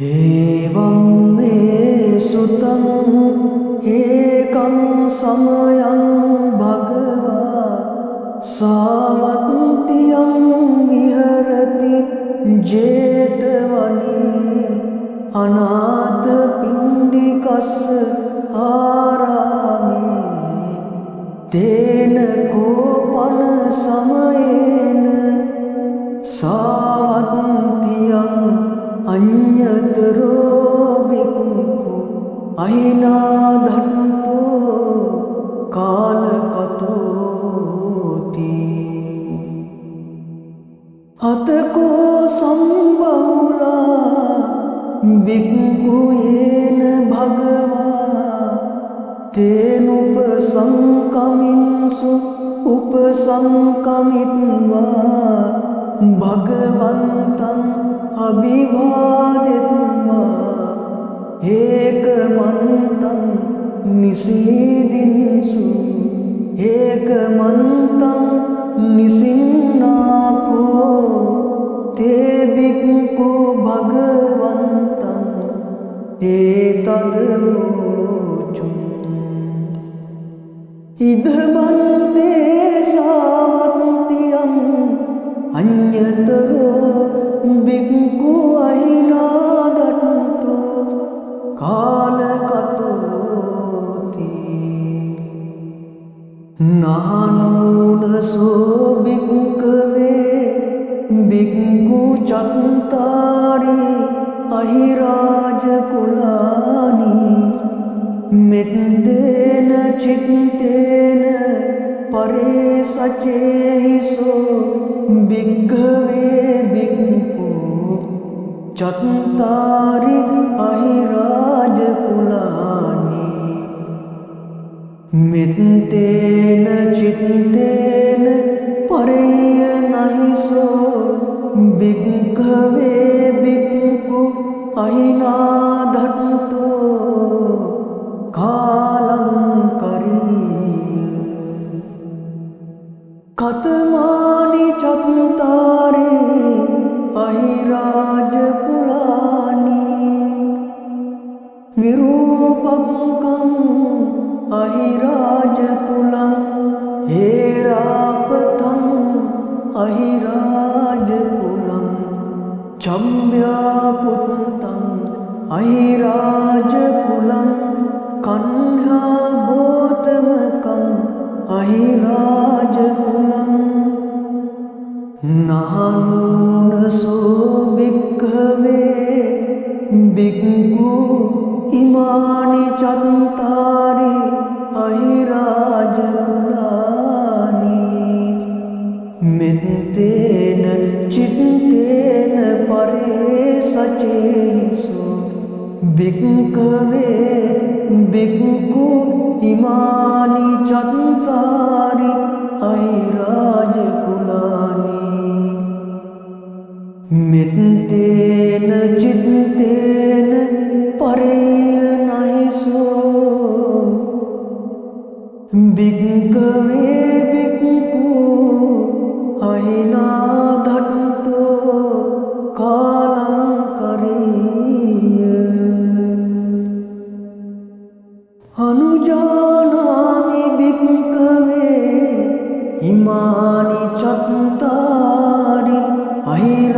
एवं मे सुतं एकं समयं भगवा सावन्त्यं विहरति जेतवने अनाथपिण्डिकस्य आरामे तेन कोपन समयेन सावन्त्यं अन्यतरो भिक्खु अहिनाधन्तो कालकतोति हतको संबहुला भिक्खु येन भगवा तेनुपसंकमिन्सु उपसंकमित्वा भगवन्तं अभिवादित्वा एकमन्तं निषीदिन्सु एकमन्तं निसिन्नाको ते भिक्खु भगवन्तं एतद्वोचुम् इदमन्ते सावन्त्यम् अन्यतरो भिक्खु अहिनादन्तो कालकतोति नानूनसो भिक्खवे भिक्खु चत्तारि अहिराजकुलानि मेत्तेन चित्तेन परे सचेहिसो भिक्खवे भिक्खु चत्तारि अहिराजकुलानि मेत्तेन चित्तेन परेय नहिसो भिक्खवे भिक्खु अहिनाधन्तो कालं करीय कतमानि चत्तारि अहिराजकुलानि विरूपकम् अहिराजकुलं हेरापतम् अहिराजकुलं चम्ब्यापुत्तम् अहिराजकुलं कन्यागोतमकम् अहिराजकुलं नानूनसो भिक्खवे भिक्खु इमानि चत्तारि अहिराजकुलानि मेत्तेन चित्तेन परे सचेहिसो भिक्खवे भिक्खु इमानि चत्तारि अहिराजकुलानि मेत्तेन चित्तेन परेय नहिसो भिक्खवे भिक्खु अहिनाधन्तो कालं करीय अनुजानामि भिक्खवे इमानि चत्तारि अहिराजकुलानि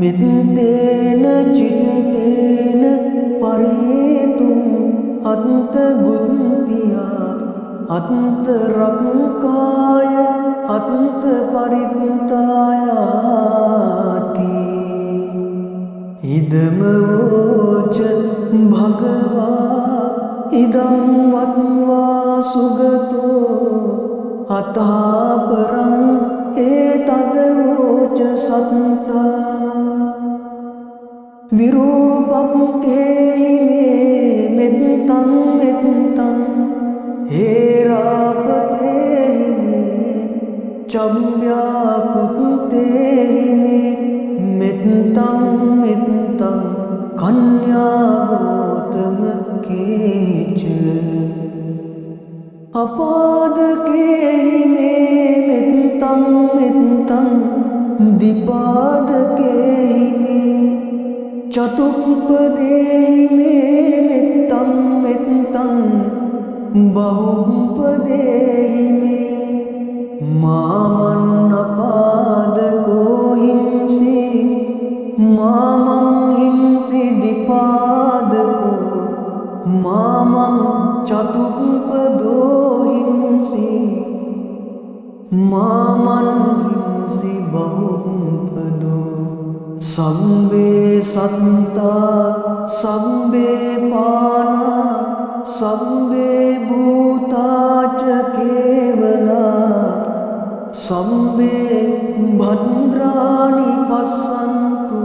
मेत्तेन चित्तेन परेतुम् अन्तगुन्त्या अन्तरङ्काय अन्तपरिन्तायाति इदमवोच भगवा इदं वत्वा सुगतो अतः परं एतद्वोच सन्ता विरूपं केहि मे मित्तं मित्तं हेरापतेहि मे चम्ब्यापुत्तेहि मे मित्तं मित्तं कन्यागोतमके च अपादकेहि मे मित्तं मित्तं द्विपादकेहि मे चतुष्पदेहि मे मित्तं मित्तं बहुपदेहि मे मामन्नपादको हिंसि मामं हिंसि द्विपादको मामं चतुष्पदो हिंसि मामं हिंसि बहुपदो सर्वे सत्ता सर्वे पाना सर्वे भूता च केवला सर्वे भद्राणि पश्यन्तु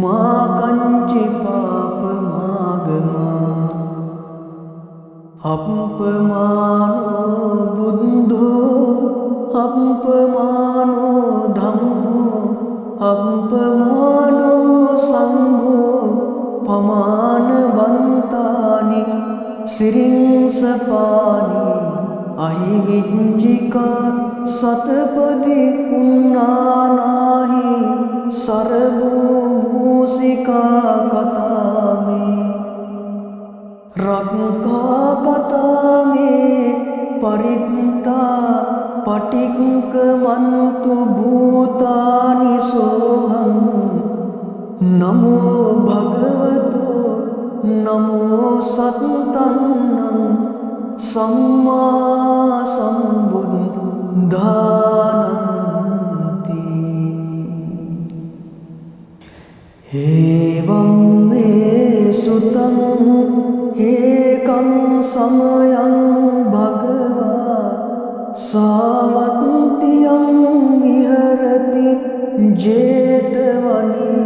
मा कञ्चित् पापमागमात् अपमानो बुद्धो अपमानो धम्मो अपमानो संघो पमानवन्तानि सिरिंसपानि अहिविज्जिका सतपदि उन्नानाहि सर्वभूषिका कथा मे रक्का कथा मे परित्ता पटिक्कमन्तु भूतानि सोऽहं नमो भगवतो नमो सत्तन्नं सम्मा सम्बुद्धानन्ति एवं मे सुतं एकं समयं भगवा सावन्त्यं विहरति जेतवने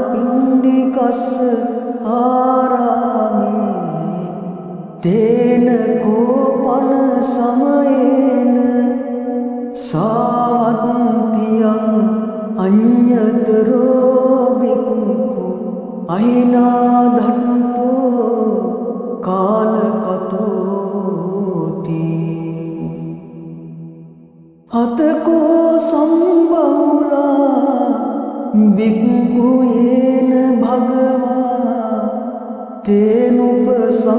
अनाथपिण्डिकस्य आरामे तेन कोपन समयेन सावन्त्यं अन्यतरो भिक्खु अहिनाधन्तो कालकतोति हतको संबहुला भिक्खु येन भगवा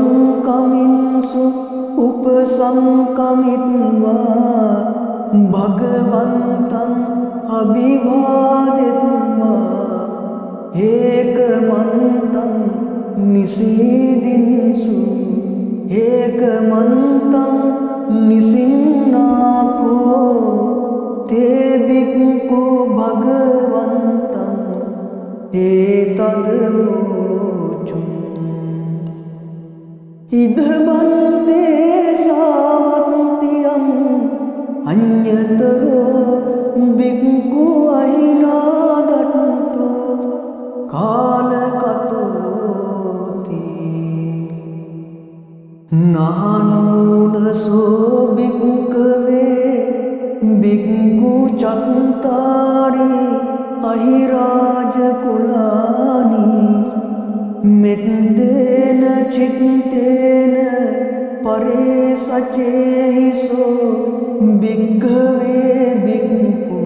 तेनुपसंकमिन्सु उपसंकमित्वा भगवन्तं अभिवादित्वा एकमन्तं निषीदिन्सु एकमन्तं निसिन्नाको ते भिक्खु भगवन्तं एतद्वोचुम् इदमन्ते सावन्त्यम् अन्यतरो भिक्खु अहिनादन्तो कालकतोति नानूनसो भिक्खवे भिक्खु चत्तारि अहिराजकुलानि मित्तेन चित्तेन परे सचेहिसो भिक्खवे भिक्खु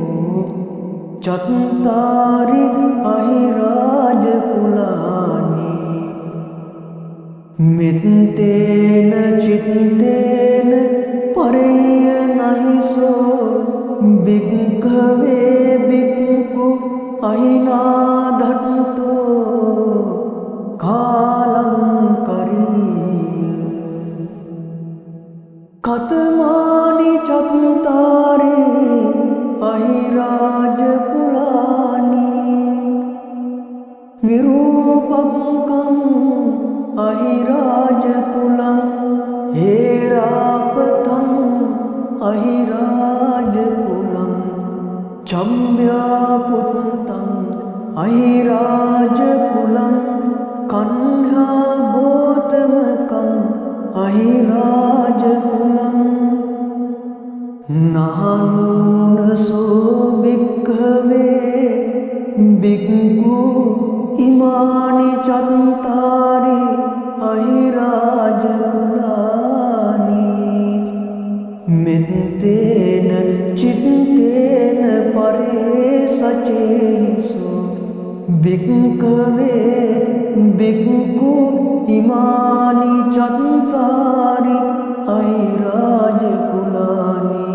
चत्तारि अहिराजकुलानि मित्तेन चित्तेन परेय नहिसो भिक्खवे भिक्खु अहिनाधन्तो कालं करीय कतमानि चत्तारि अहिराजकुलानि विरूपकम् अहिराजकुलं हेरापतम् अहिराजकुलं चम्ब्यापुत्तम् अहिराजकुलं कन्यागोतमकम् अहिराजकुलं नानूनसो भिक्खवे भिक्खु इमानि चत्तारि अहिराजकुलानि मित्तेन चित्तेन දේසු භික්ඛවේ භික්ඛු ඉමානි චත්තාරි අහිරාජ කුලානි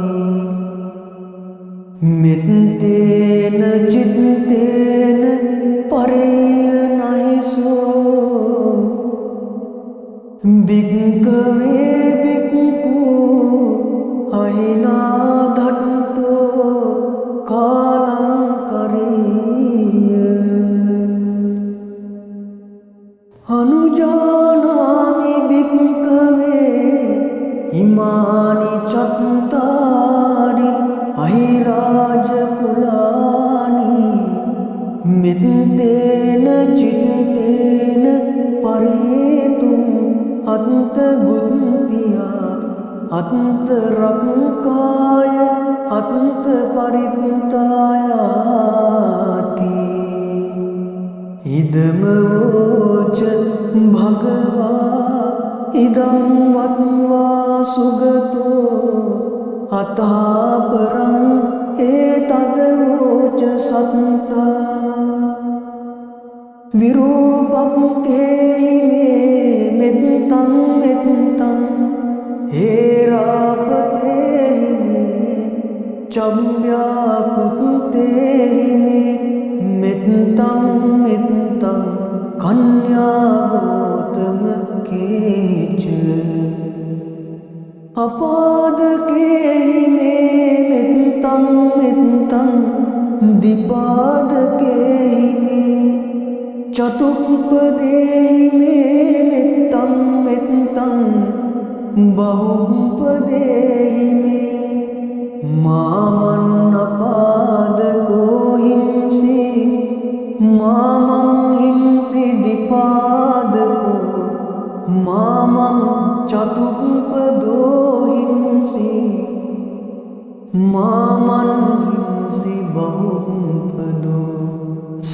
මෙත්තේන චිත්තේන පරේයනයිසෝ භික්ඛවේ භික්ඛු අහිනා ධට්ඨෝ කාලං කරීය අනුජානාමි භික්ඛවේ ඉමානි චත්තාරි අහිරාජ කුලානි මෙත්තේන චිත්තේන පරේතුම් අන්ත ගුන්තියා අන්ත රක්කාය අන්ත පරිත්තායාති ඉදම වෝච භගවා ඉදං වත්වා සුගතෝ අතාපරං ඒතද වෝච සත්තා විරූපක්කේහි මේ මෙත්තං මෙත්තං හේරාපතේහි මේ චම්භ්‍යාපුත්තේහි මේ මෙත්තං මෙත්තං කන්‍යාගෝතම කේච අපාදකේහි මේ මෙත්තං මෙත්තං දිපාදකේහි මේ චතුප්පදේහි මේ මෙත්තං මෙත්තං බහුප්පදේහි මේ මාමන් අපාදකෝ හිංසි මාමං හිංසි දිපාදකෝ මාමං චතුප්පදෝ හිංසි මාමන් හිංසි බහුප්පදෝ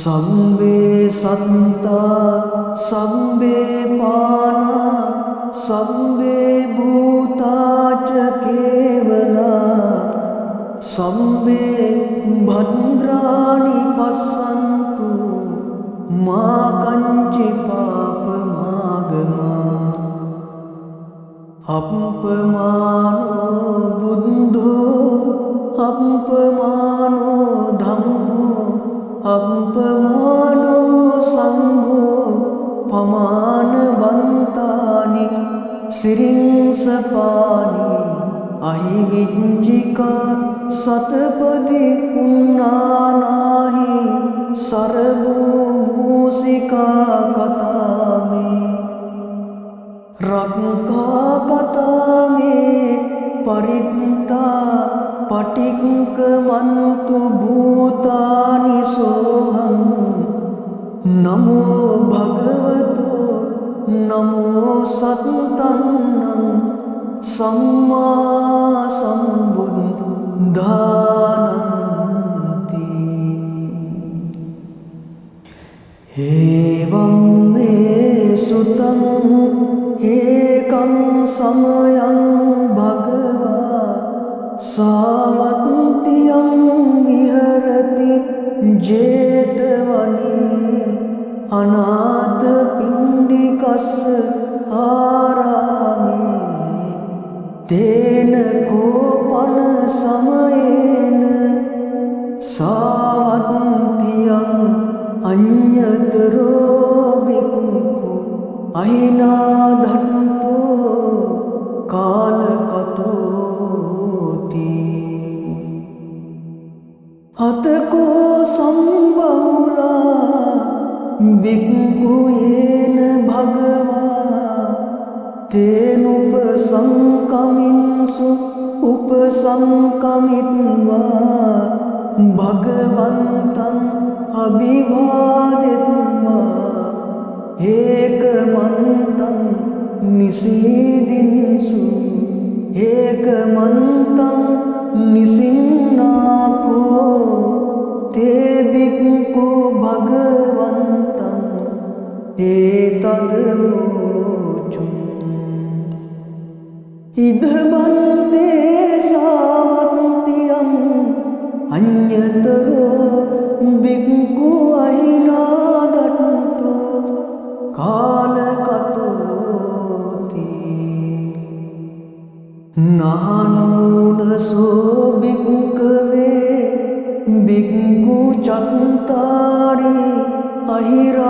සම්බේ සත්තා සම්බේ පානා සම්බේ භූතාච කේවලා සම්බේ භද්‍රානි පස්සන්තු මා කංචි පාප මාගමා අප්පමානෝ බුද්ධෝ අප්පමානෝ ධම්මෝ අප්පමානෝ සංඝෝ පමානවන්තානි සිරින්සපානි අහිගිච්චිකා සතපදි උන්නානාහි සරභූ භූසිකා කතාමේ රක්කා කතාමේ පරිත්තා පටික්කමන්තු භූතානි සෝහං නමෝ භගවතෝ නමෝ සත්තන්නං සම්මා සම්බුද්ධානන්ති එවං මේ සුතං ඒකං සමයං භගවා සාවත්තියං විහරති ජේතවනේ අනාථ පිණ්ඩිකස්ස ආරාමේ තේන කෝපන සමයේන සාවත්තියං අඤ්ඤතරෝ බික්ඛු අහිනා ධට්ඨෝ කාලකතෝති අතකෝ සම්බහුලා බික්ඛු යේන භගවා තේනුපසංකමින්සු උපසංකමිත්වා භගවන්තං අභිවාදෙත්වා ඒකමන්තං නිසීදින්සු ඒකමන්තං නිසින්නාකෝ තේ බික්ඛු භගවන්තං ඒතදවෝචුම් ඉදබන්තේ සාවත්තියං අඤ්ඤ निरतरो बिक्कु अहिनादट्टो कालकतोति नानूनसो बिक्कवे बिक्कु चत्तारि अहिराजकुलानि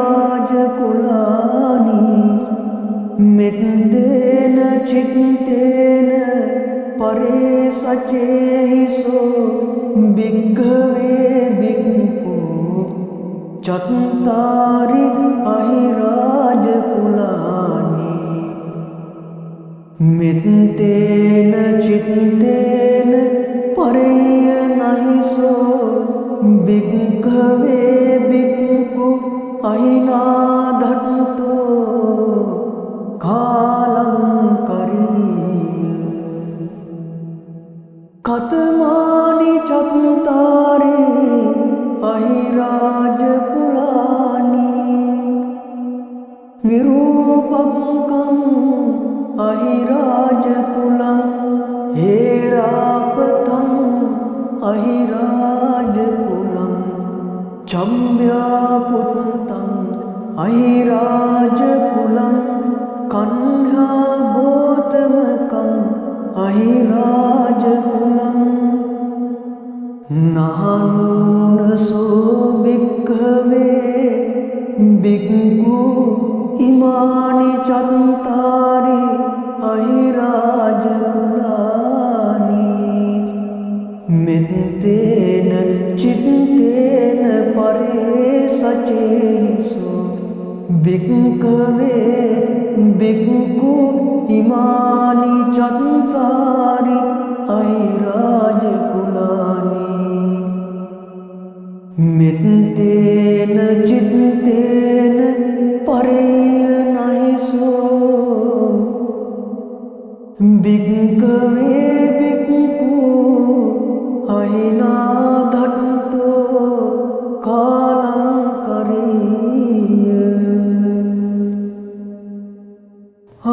मेत्तेन चित्तेन परे सचेहिसो बिक्खवे बिक्कु चत्तारि अहिराजकुलानि मेत्तेन चित्तेन परेय नहिसो बिक्खवे बिक्कु अहिनादट्टो कालंकरीय कतमानि चत्तारि अहिराजकुलानि विरूपकं अहिराजकुलं हेरापतं अहिराजकुलं चम्ब्यापुत्तं अहिराजकुलं कन्यागोतमकं अहिराजकुलं नानूनसो बिक्खवे बिक्कु इमानि चत्तारि अहिराजकुलानि मेत्तेन चित्तेन परे सचेहिसो बिक्खवे बिक्कु इमानि चत्तारि अहिराजकुलानि मेत्तेन चित्तेन परेय नहिसो बिक्खवे बिक्कु अहिनादट्टो कालंकरीय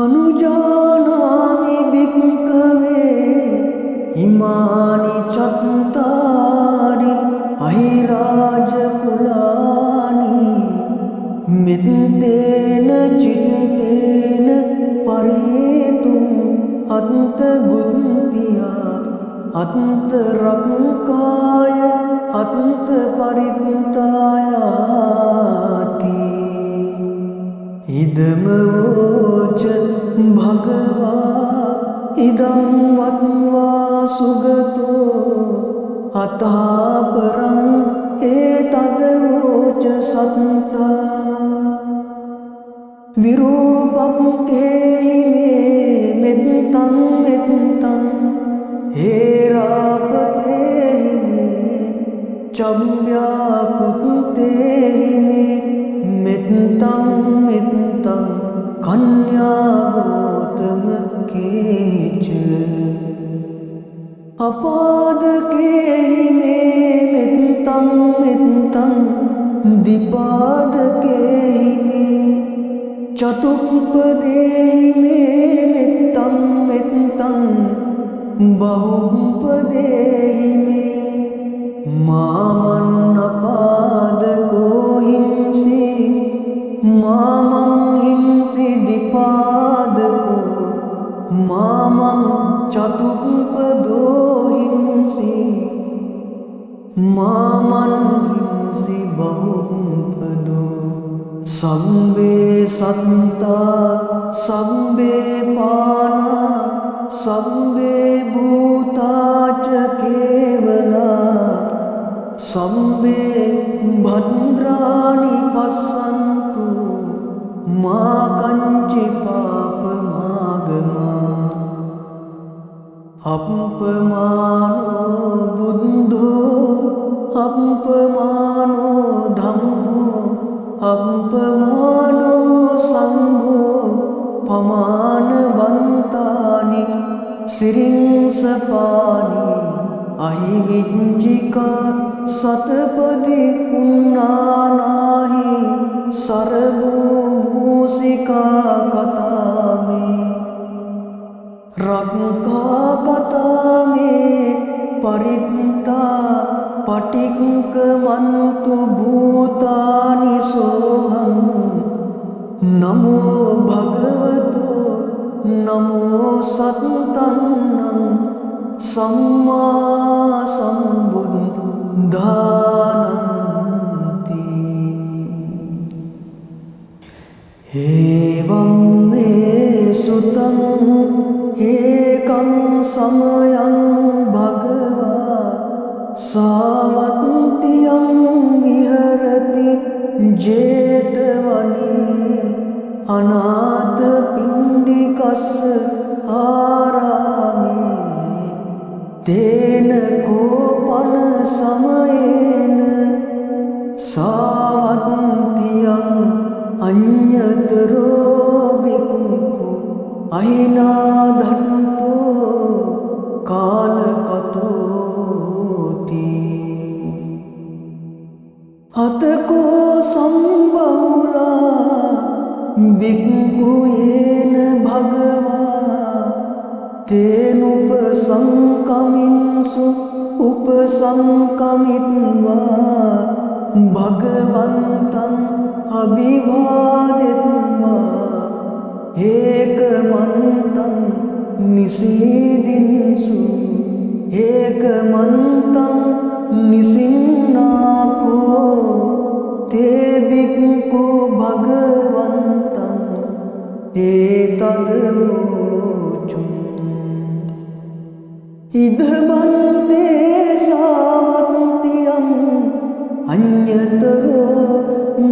अनुजानामि बिक्खवे इमानि चत्तारि अहिराजकुलानि मेत्तेन चित्तेन परेतुं अन्तगुन्त्या अन्तरङ्काय अन्तपरित्तायाति इदमवोच भगवा इदं वत्वा सुगतो अतः परं एतद्वोच सन्ता विरूपके मे मित्तं मित्तं हेरापते मे चम्ब्यापुत्ते मे मित्तं मित्तं कन्यागोतमके च अपादके मे मित्तं मित्तं दिपादके मे चतुष्पदे मे मित्तं मित्तं बहुपदे मे मामन्नपादको हिंसि मामं हिंसि दिपादको मामं चतुष्पदो हिंसि मामं हिंसि बहुपदो सम्बे सन्ता सम्बे पाना सम्बे भूता च केवला सम्बे भद्राणि पश्यन्तु मा कञ्चि पापमागमा अपमानो बुद्धो अपमानो धम्मो अपमानो संघो पमानवन्तानि सिरिंसपानि अहिगिञ्जिका सतपदि उन्नानाहि सर्वभूषिका कथा में रक्का कथा में परिता पट පටික්කමන්තු භූතානි සෝහං නමෝ භගවතෝ නමෝ සත්තන්නං සම්මා සම්බුද්ධානන්ති එවං මේ සුතං ඒකං සමයං භගවා සාවත්තියං විහරති ජේතවනේ අනාථ පිණ්ඩිකස්ස ආරාමේ තේන කෝපන සමයේන සාවත්තියං අඤ්ඤතරෝ බික්ඛු අහිනාදන්තෝ කාලකතෝති හතකෝ සම්බහුලා බික්ඛු යේන භගවා තේනුපසංකමින්සු උපසංකමිත්වා භගවන්තං අභිවාදෙත්වා ඒකමන්තං නිසීදින්සු ඒකමන්තං නිසින්නාකෝ තේ බික්ඛු භගවන්තං ඒතදවෝචුං ඉදබන්තේ සාවත්තියං අඤ්ඤතරෝ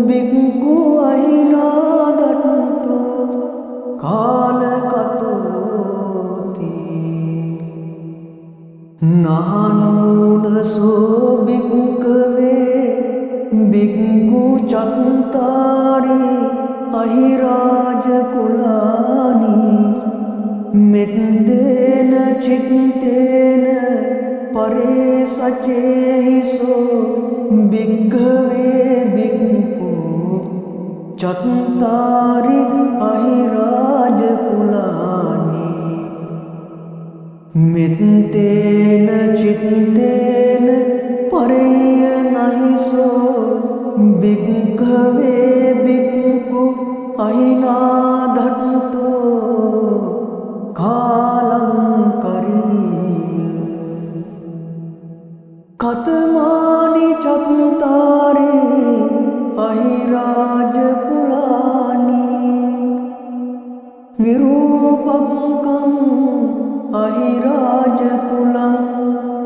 බික්ඛු අහිනාදන්තෝ කාලකතෝති නානෝනසෝ බික්ඛවේ බික්ඛු චත්තාරි අහිරාජ කුලානි මෙත්තේන චිත්තේන පරේසචේහිසෝ බික්ඛවේ බික්ඛු චත්තාරි අහිරාජ කුලානි මෙත්තේන චිත්තේන පරේය නහිසෝ බික්ඛවේ බික්ඛු අහිනාදන්තෝ කාලං කරීය කතමානි චත්තාරේ අහිරාජ කුලානි විරූපංකං අහිරාජ කුලං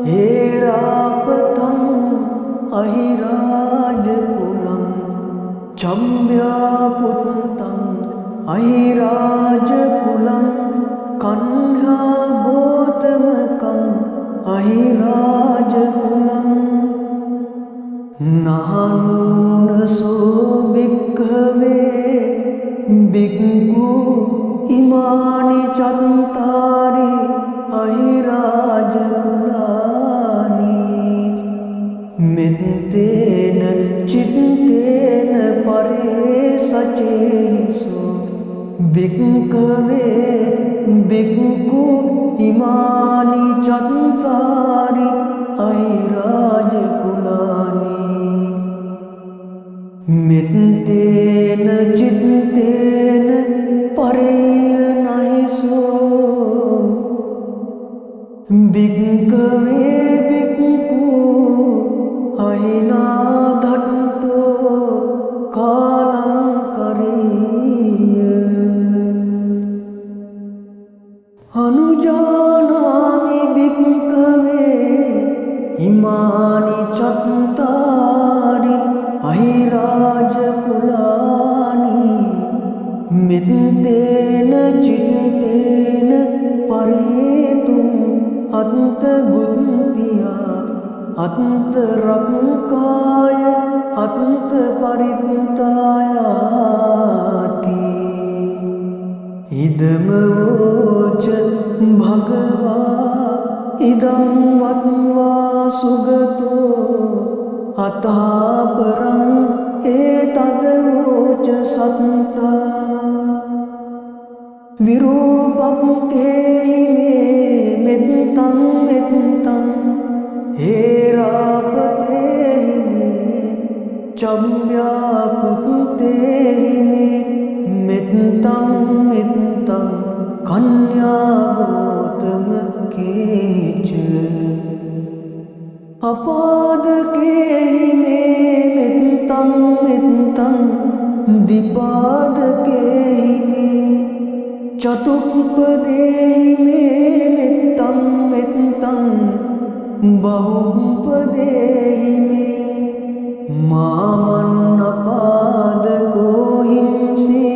හේරාපතං අහිරාජ කුලං චම්භ්‍යාපුත්තං අහිරාජ කුලං කන්හා ගෝතමකං අහිරාජ කුලං නානෝනසෝ බික්ඛවේ බික්ඛු ඉමානි චත්තාරි අහිරාජ කුලානි මෙත්තේන චිත්තේන පරේසචේසෝ බික්ඛවේ බික්ඛු ඉමානි චත්තාරි අහිරාජ කුලානි මෙත්තේන චිත්තේන පරේය නහිසෝ බික්ඛවේ බික්ඛු අහිනාදන්තෝ කාලං කරීය අනුජානාමි බික්ඛවේ ඉමානි චත්තාරි අහිරාජ කුලානි මෙත්තේන චිත්තේන පරේතුං අන්ත ගුත්තියා අන්ත රක්කාය අන්ත පරිත්තායාති ඉදමවෝච භගවා ඉදං වත්වා සුගතෝ අතාපරං ඒතදවෝච සත්තා විරූපක්කේ මෙත්තං හේරාපතේ චම්භ්‍යාපුත්තේහිමි මෙත්තං මෙත්තං කන්‍යාගෝතම කේච අපාදකේහිමේ මෙත්තං මෙත්තං දිපාදකේහිමි චතුප්පදේහිමේ මෙත්තං මෙත්තං බහුප්පදේහිමි මාමන්නපාදකෝ හිංසි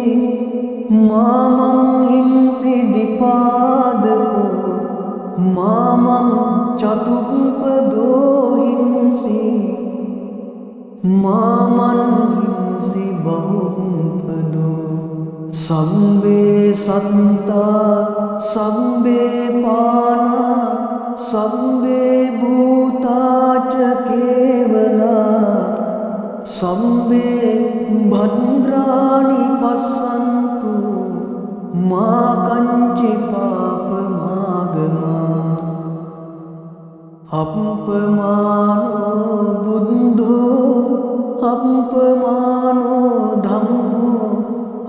මාමං හිංසි දිපාදකෝ මාමං චතුප්පදෝ හිංසි මාමං හිංසි බහුප්පදෝ සම්බේ සත්තා සම්බේ පානා සම්බේ භූතාච කේවලා සම්බේ භද්‍රාණි පස්සන්තු මා කංචි පාපමාගමා අප්පමානෝ බුද්ධෝ අප්පමානෝ ධම්මෝ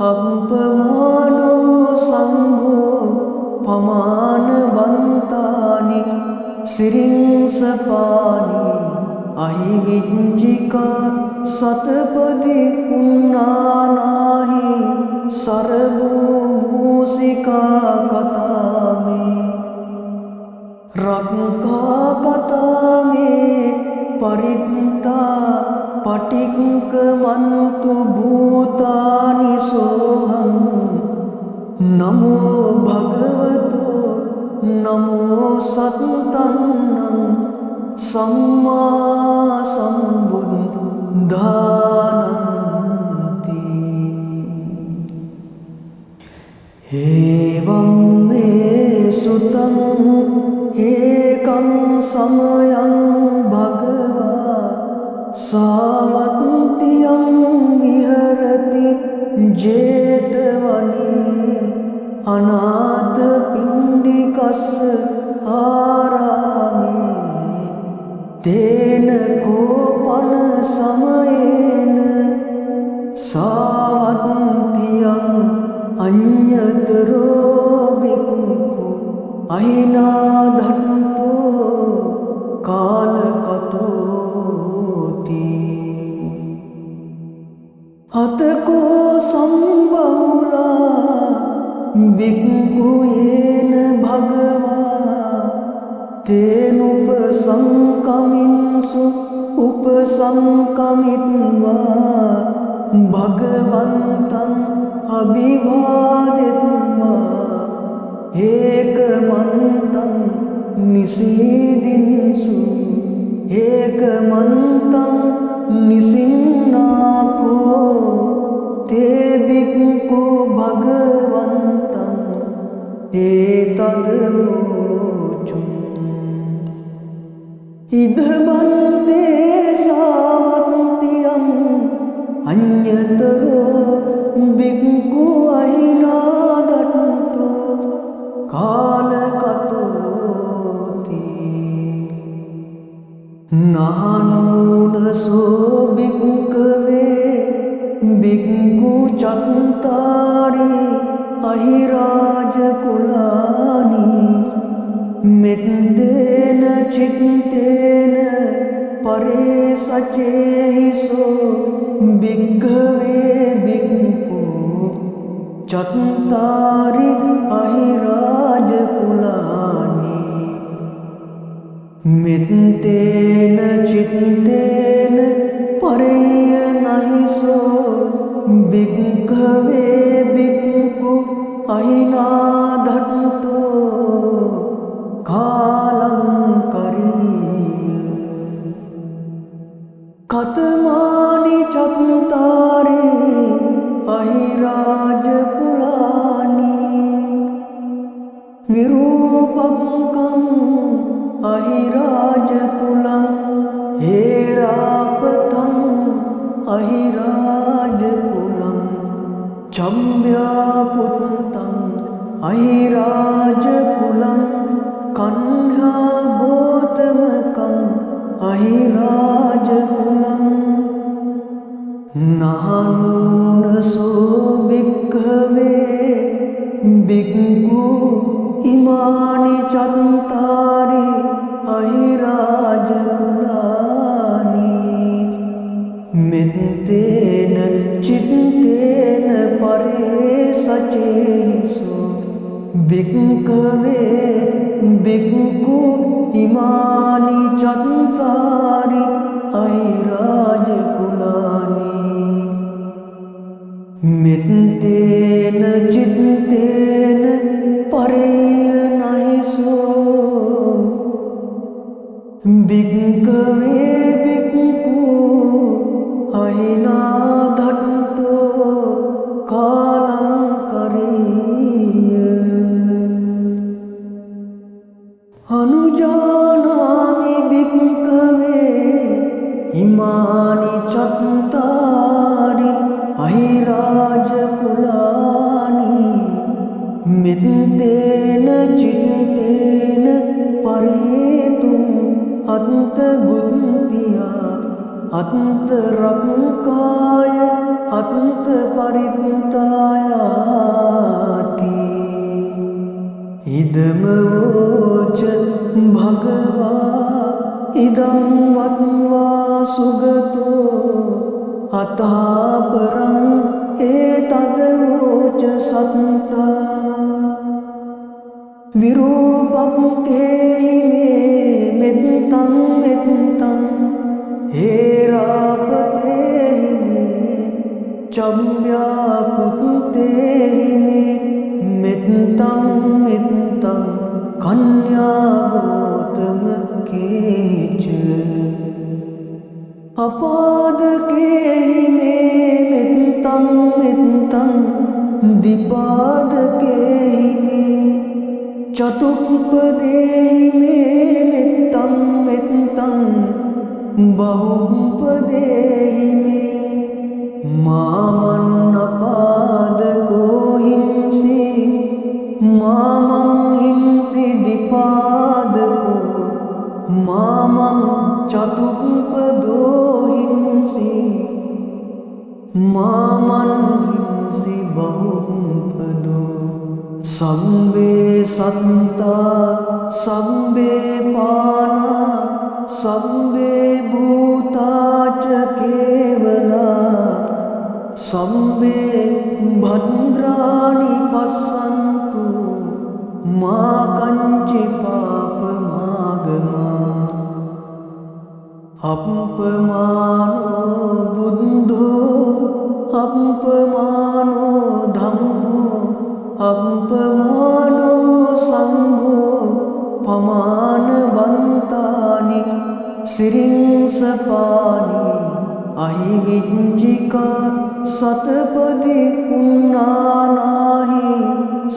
අප්පමානෝ සංඝෝ පමානවන්තානි සිරින්සපානි අහිවිච්චිකා සතපදි උන්නානාහි සරභූ භූසිකා කතාමේ රක්ඛා කතාමේ පරිත්තා පටික්කමන්තු භූතානි සෝහං නමෝ භගවතෝ නමෝ සත්තන්නං සම්මා සම්බුද්ධානන්ති එවං මේ සුතං ඒකං සමයං භගවා සාවත්තියං විහරති ජේතවනේ අනාථ පිණ්ඩිකස්ස ආරාමේ තේන කෝපන සමයේන සාවත්තියං අඤ්ඤතරෝ බික්ඛු අහිනාධට්ඨෝ කාලකතෝති අතකෝ සම්බහුලා බික්ඛු යේන භගවා තේනුපසංකමින්සු උපසංකමිත්වා භගවන්තං අභිවාදෙත්වා ඒකමන්තං නිසීදින්සු ඒකමන්තං නිසින්නාකෝ තේ බික්ඛු භගවන්තං ඒතදවෝචුං ඉදබන්තේ සාවත්තියං අඤ්ඤතරෝ බික්ඛු අහිනාදට්ඨෝ කාලකතෝති නානෝනසෝ බික්ඛවේ බික්ඛු චත්තාරි අහිරාජ කුලානි මෙත්තේන චිත්තේන පරේසචේහිසෝ බික්ඛවේ බික්ඛු චත්තාරි අහිරාජ කුලානි මෙත්තේන චිත්තේන පරේය නහිසෝ බික්ඛවේ බික්ඛු අහිනාධට්ඨෝ කාලං කරීය කතමානි චත්තාරේ අහිරාජ කුලානි විරූපංකං අහිරාජ කුලං හේරාපතං අහිරාජ කුලං චම්භ්‍යාපුත්තං අහිරාජ කුලං කන්හා ගෝතමකං අහිරාජ කුලං නානුනසෝ භික්ඛවේ භික්ඛු ඉමානි චත්තාරි අහිරාජ කුලානි මෙත්තේන චිත්තේන පරේසචේසු භික්ඛවේ භික්ඛු ඉමානි චත්තාරි අහිරාජ කුලානි මෙත්තේන චිත්තේන පරේනයිසෝ භික්ඛවේ භික්ඛු අහිනාදට්ඨෝ කාලං කරීය අනුජානාමි භික්ඛවේ ඉමානි චත්තාරි අහිරාජ කුලානි මෙත්තේන චිත්තේන පරේතුම් අත්ත ගුත්තියා අත්ත රක්කාය අත්ත පරිත්තායාති ඉදම වෝච භගවා ඉදං වත්වා සුගතෝ අතාපරං ඒතදවෝච සත්තා විරූපක්කේහි මේ මෙත්තං මෙත්තං හේරාපතේහි මේ චම්භ්‍යාපුත්තේහි මේ මෙත්තං මෙත්තං කන්‍යාගෝතම කේච අපාදකේහි මේ මෙත්තං මෙත්තං දිපාදකේහි මේ චතුප්පදේහි මේ මෙත්තං මෙත්තං බහුප්පදේහි මේ මාමන් අපාදකෝ හිංසි මාමං හිංසි දිපාදකෝ මාමං චතුප්පදෝ හිංසි මාමන් හිංසි බහුප්පදෝ සම්බේ සත්තා සම්බේ පානා සම්බේ භූතාච කේවලා සම්බේ භද්‍රානි පස්සන්තු මා කංචි පාප මාගමා අප්පමානෝ බුද්ධෝ අප්පමානෝ ධම්මෝ අප්පමානෝ සංඝෝ පමානවන්තානි සිරින්සපානි අහිගිච්චිකා සතපදි උන්නානාහි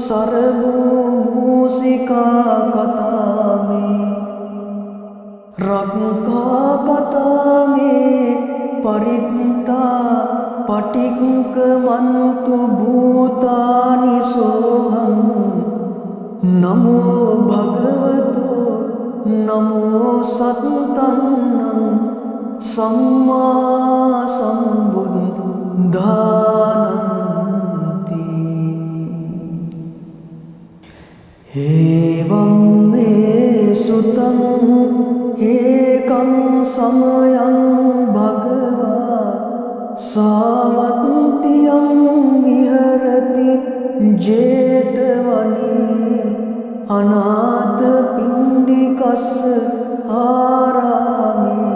සරභූ භූසිකා කතාමේ රක්කා කතාමේ පරිත්තා පටික්කමන්තු භූතානි සෝහං නමෝ භගවතෝ නමෝ සත්තන්නං සම්මා සම්බුද්ධානන්ති එවං මේ සුතං ඒකං සමයං භගවා සාවත්තියං විහරති ජේතවනේ අනාථ පිණ්ඩිකස්ස ආරාමේ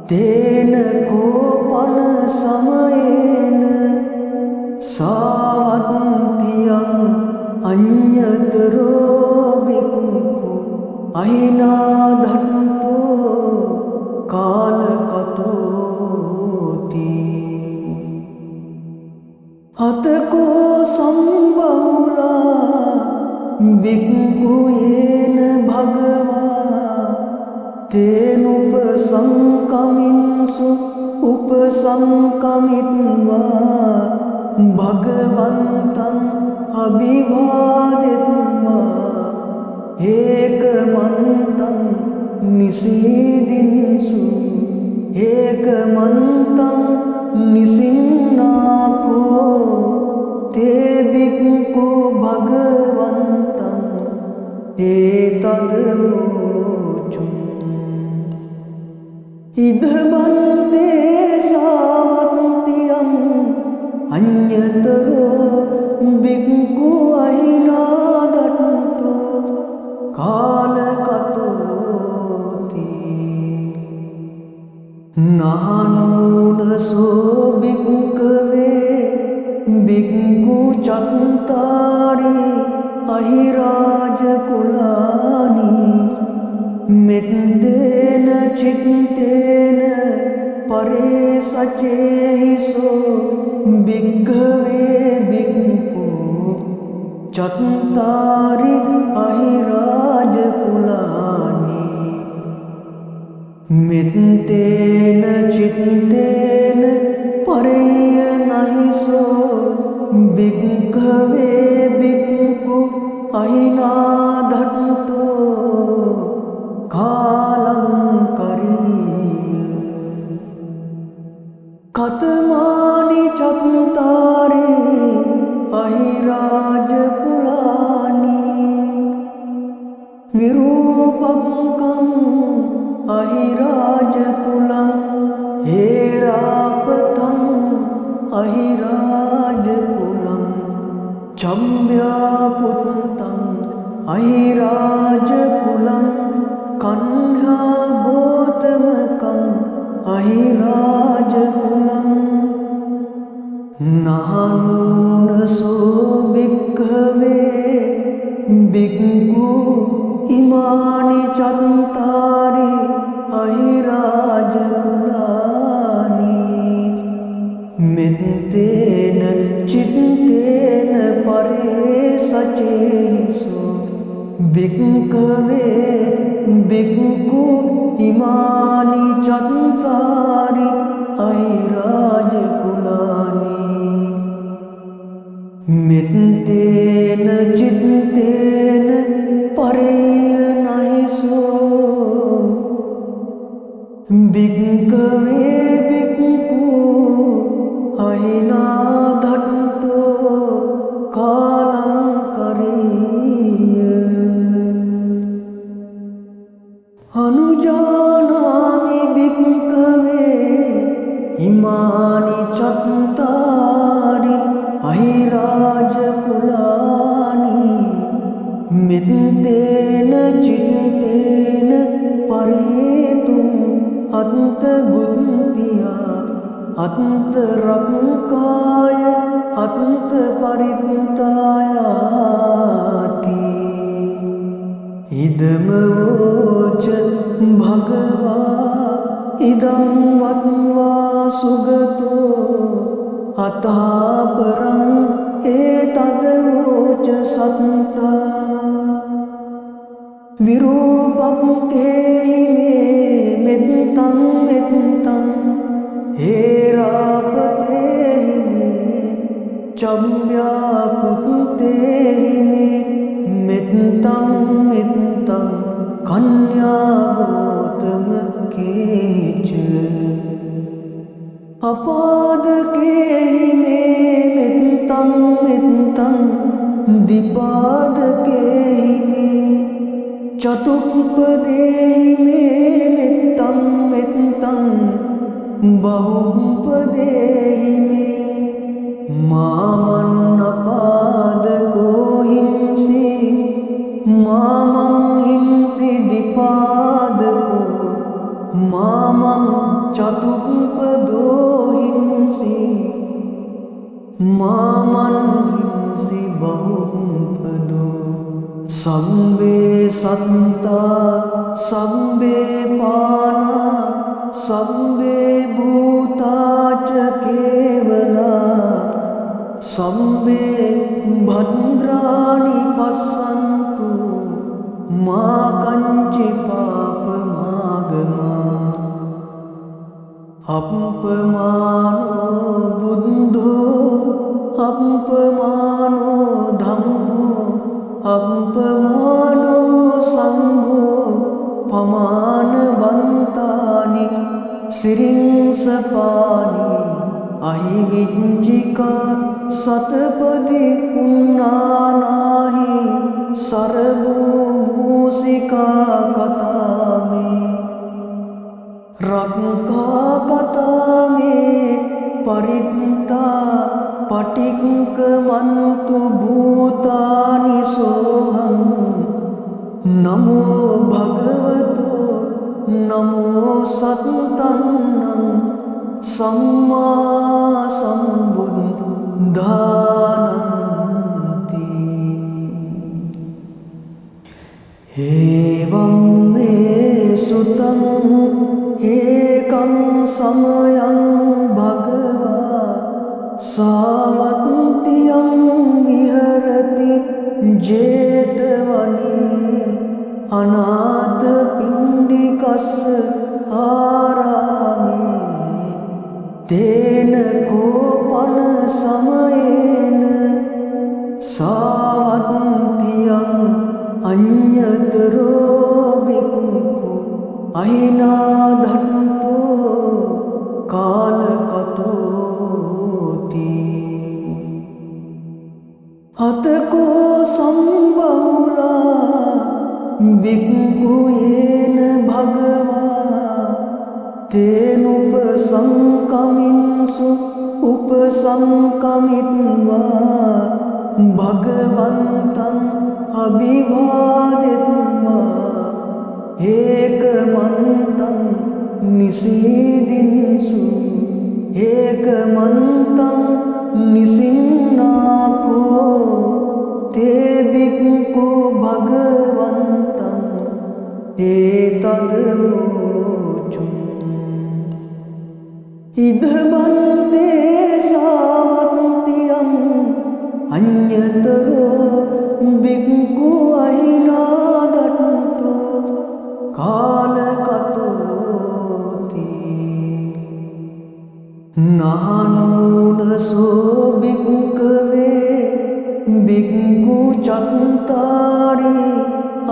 තේන කෝපන සමයේන සාවත්තියං අඤ්ඤතරෝ බික්ඛු අහිනාදට්ඨෝ කාලකතෝති අතකෝ සම්බහුලා බික්ඛු යේන භගවා තේනුපසංකමින්සු උපසංකමිත්වා භගවන්තං අභිවාදෙත්වා ඒකමන්තං නිසීදින්සු ඒකමන්තං නිසින්නාකෝ තේ බික්ඛු භගවන්තං ඒතදවෝචුං ඉදබන්තේ සාවන්තියං අඤ්ඤතරෝ බික්ඛු අහිනාදට්ඨෝ කාලකතෝති නානෝනසෝ බික්ඛවේ බික්ඛු චත්තාරි අහිරාජ කුලානි මෙත්තේන චිත්තේන පරේසචේහිසෝ බික්ඛවේ බික්ඛු චත්තාරි අහිරාජ කුලානි මෙත්තේන චිත්තේන පරේයනහිසෝ බික්ඛවේ බික්ඛු අහිනාදට්ඨෝ කාලං කරීය කතමානි චත්තාරේ අහිරාජ කුලානි විරූපංකං අහිරාජ කුලං හේරාපතං අහිරාජ කුලං චම්භ්‍යාපුත්තං අහිරාජ කුලං කන්හා ගෝතමකං අහිරාජ කුලං නානෝනසෝ බික්ඛවේ බික්ඛු ඉමානි චත්තාරි අහිරාජ කුලානි මෙත්තේන චිත්තේන පරේසචේසෝ බික්ඛවේ බික්ඛු ඉමානි චත්තාරි අහිරාජ කුලානි මෙත්තේන චිත්තේන පරේයනහිසෝ බික්ඛවේ බික්ඛු අහිනාදට්ඨෝ කාලං කරීය අනුජානාමි බික්ඛවේ ඉමානි චත්තාරි අහිරාජ කුලානි මෙත්තේන චිත්තේන පරේතුං අන්ත ගුත්තියා අන්ත රක්කාය අන්ත පරිත්තායාති ඉදමවෝච භගවා ඉදං වත්වා සුගතෝ අතාපරං ඒතදවෝච සත්තා විරූපංකේහි මේ මෙත්තං මෙත්තං හේරාපතේහි මේ චම්භ්‍යාපුත්තේහි මේ මෙත්තං මෙත්තං කන්‍යාගෝතම කේච අපාදකේහි මේ මෙත්තං මෙත්තං දිපාදකේහි මේ චතුප්පදේහි මේ මෙත්තං මෙත්තං බහුප්පදේහි මේ මාමන් අපාදකෝ හිංසි මාමං හිංසි දිපාදකෝ මාමං චතුප්පදෝ හිංසි මාමන් හිංසි බහුප්පදෝ සම්බේ සත්තා සම්බේ පානා සම්බේ භූතාච කේවලා සම්බේ භද්‍රානි පස්සන්තු මා කංචි පාප මාගමා අප්පමානෝ බුද්ධෝ අප්පමානෝ ධම්මෝ අප්පමානෝ සංඝෝ පමානවන්තානි සිරින්සපානි අහිගිච්චිකා සතපති උන්නානාහි සරබූ භූසිකා කතාමේ රක්කා කතාමේ පරිත්තා පටික්ක මන්තු භූතානි සෝහං නමෝ භගවතෝ නමෝ සත්තන්නං සම්මා සම්බුද්ධානන්ති එවං මේ සුතං ඒකං සමයං භගවා සාවත්තියං විහරති ජේතවනේ අනාථ පිණ්ඩිකස්ස ආරාමේ තේන කෝපන සමයේන සාවත්තියං අඤ්ඤතරෝ බික්ඛු අහිනාදන්තෝ කාලකතෝති අතකෝ සම්බහුලා බික්ඛු යේන භගවා තේනුපසංකමින්සු උපසංකමිත්වා භගවන්තං අභිවාදෙත්වා ඒකමන්තං නිසීදින්සු ඒකමන්තං නිසින්නාකෝ තේ බික්ඛු භගවන්තං ඒතදවෝචුං ඉදබන්තේ සාවත්තියං අඤ්ඤතරෝ බික්ඛු අහිනාදන්තෝ කාලකතෝති නානෝනසෝ බික්ඛවේ බික්ඛු චත්තාරි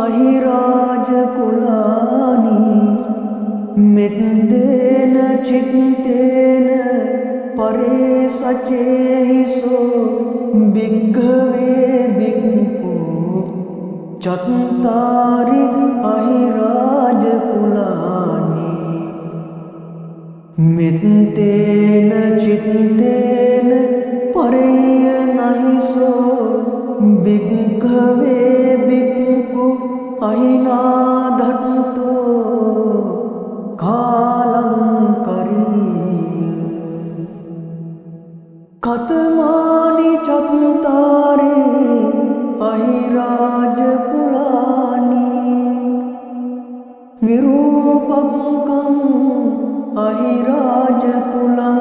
අහිරාජ කුලානි මෙත්තේන චිත්තේන පරේසචේහිසෝ බික්ඛවේ බික්ඛු චත්තාරි අහිරාජ කුලානි මෙත්තේන චිත්තේන පරේය නහිසෝ බික්ඛවේ බික්ඛු අහිනාදන්තෝ කාලං කරීය කතමානි චත්තාරේ අහිරාජ කුලානි විරූපංකං අහිරාජ කුලං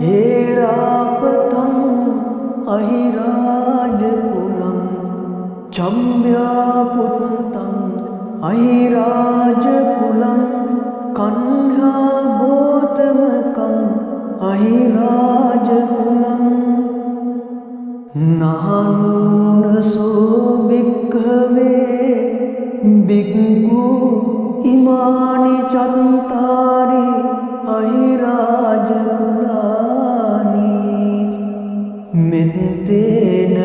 හේරාපතං අහිරාජ කුලං චම්භ්‍යාපුත්තං අහිරාජ කුලං කන්හා ගෝතමකං අහිරාජ කුලං නානෝනසෝ බික්ඛවේ බික්ඛු ඉමානි චත්තාරි අහිරාජ කුලානි මෙත්තේන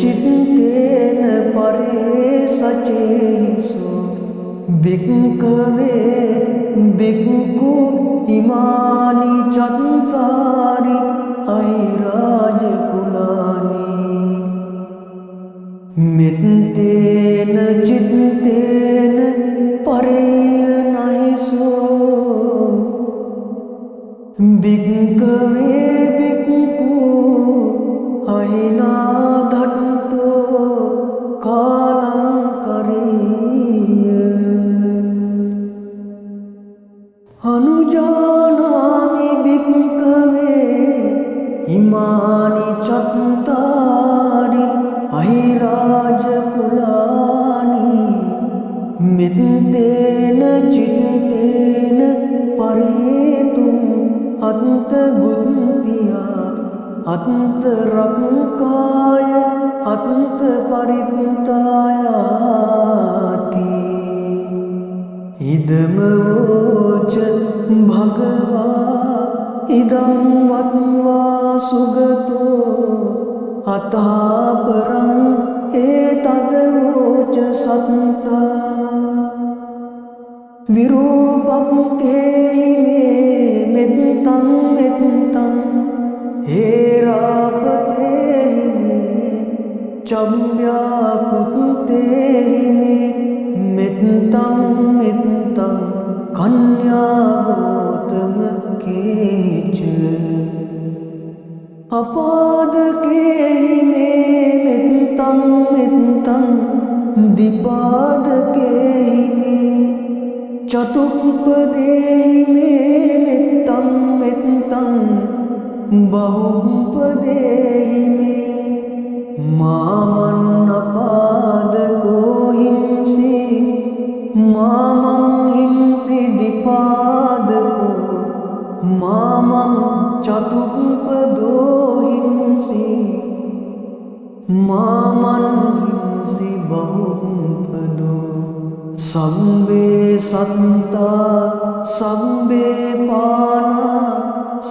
චිත්තේන පරේසචේසෝ බික්ඛවේ බික්ඛු ඉමානි චත්තාරි අහිරාජ කුලානි මෙත්තේන චිත්තේන පරේය නහිසෝ බික්ඛවේ බික්ඛු අහිනාදන්තෝ කාලං කරීය අනුජානාමි බික්ඛවේ ඉමානි චත්තාරි අහිරාජ කුලානි මෙත්තේන චිත්තේන පරේතුං අන්ත ගුන්තියා අන්ත රක්කාය අන්ත පරිත්තායාති ඉදමවෝච භගවා ඉදං වත්වා සුගතෝ අතාපරං ඒතදවෝච සත්තා විරූපක්කේහි මේ මෙත්තං මෙත්තං හේරාපතේහි මේ චම්්‍යාපුත්තේහි මේ මෙත්තං මෙත්තං කන්‍යාගෝතම කේච අපාදකේහි මේ මෙත්තං මෙත්තං දිපාදකේහි මේ චතුප්පදේහි මේ මෙත්තං මෙත්තං බහුප්පදේහි මේ මාමන් අපාදකෝ හිංසි මාමං හිංසි දිපාදකෝ මාමං චතුප්පදෝ හිංසි මාමන් හිංසි බහුප්පදෝ සම්බේ සත්තා සම්බේ පානා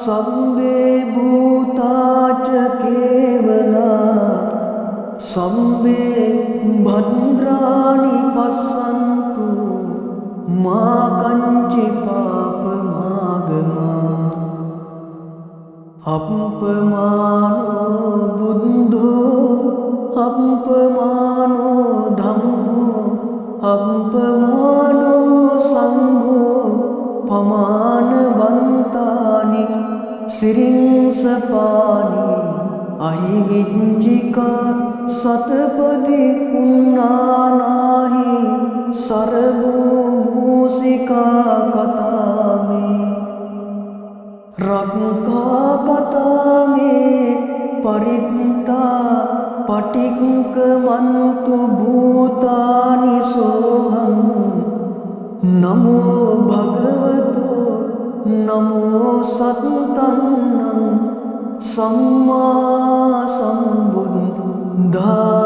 සම්බේ භූතාච කේවලා සම්බේ භද්‍රාණි පස්සන්තු මා කංචි පාපමාගමා අප්පමානෝ බුද්ධෝ අප්පමානෝ ධම්මෝ අප්පමානෝ සංඝෝ පමානවන්තානි සිරින්සපානි අහිගිච්චිකා සතපදි උන්නානාහි සරභූ භූසිකා කතාමේ රක්කා කතාමේ පරිත්තා පටික්කමන්තු භූතානි සෝහං නමෝ භගවතෝ නමෝ සත්තන්නං සම්මා සම්බුද්ධා